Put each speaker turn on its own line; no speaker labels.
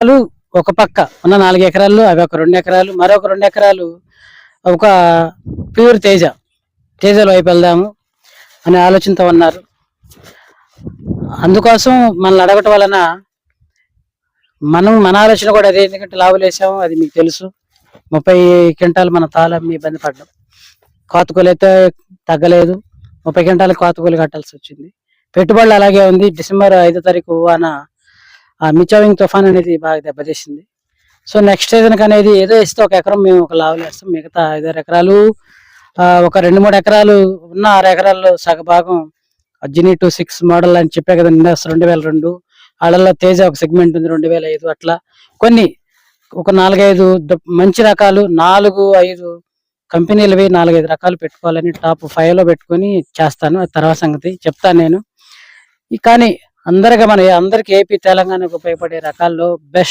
ఎకరాలు ఒక పక్క ఉన్న 4 ఎకరాలు అవి ఒక 2 ఎకరాలు మరొక 2 ఎకరాలు ఒక ప్యూర్ తేజల వైపు వెళ్దాము అనే ఆలోచనతో ఉన్నారు. అందుకోసం మనల్ని అడగటం వలన మన ఆలోచన కూడా అదే. ఎందుకంటే లావులు వేసాము, అది మీకు తెలుసు. 30 క్వింటాలు మన తాళం ఇబ్బంది పడ్డాం. కాతుకోలు అయితే తగ్గలేదు. 30 క్వింటాలు కాతుకోలు కట్టాల్సి వచ్చింది. పెట్టుబడులు అలాగే ఉంది. డిసెంబర్ 5వ తారీఖు ఆ మిచావింగ్ తుఫాన్ అనేది బాగా దెబ్బతీసింది. సో నెక్స్ట్ సీజన్ అనేది ఏదో ఇస్తే ఒక ఎకరం మేము ఒక లావులు వేస్తాం. మిగతా 5-6 ఎకరాలు ఒక 2-3 ఎకరాలు ఉన్న 6 ఎకరాల్లో సగభాగం జిని 26 మోడల్ అని చెప్పే కదా, 2002 వాళ్ళలో తేజ ఒక సెగ్మెంట్ ఉంది 2005 అట్లా కొన్ని ఒక 4-5 మంచి రకాలు 4-5 కంపెనీలవి 4-5 రకాలు పెట్టుకోవాలని టాప్ 5 లో పెట్టుకొని చేస్తాను. అది తర్వాత సంగతి చెప్తాను నేను. కానీ అందరికి ఏపీ తెలంగాణకు ఉపయోగపడే రకాల్లో బెస్ట్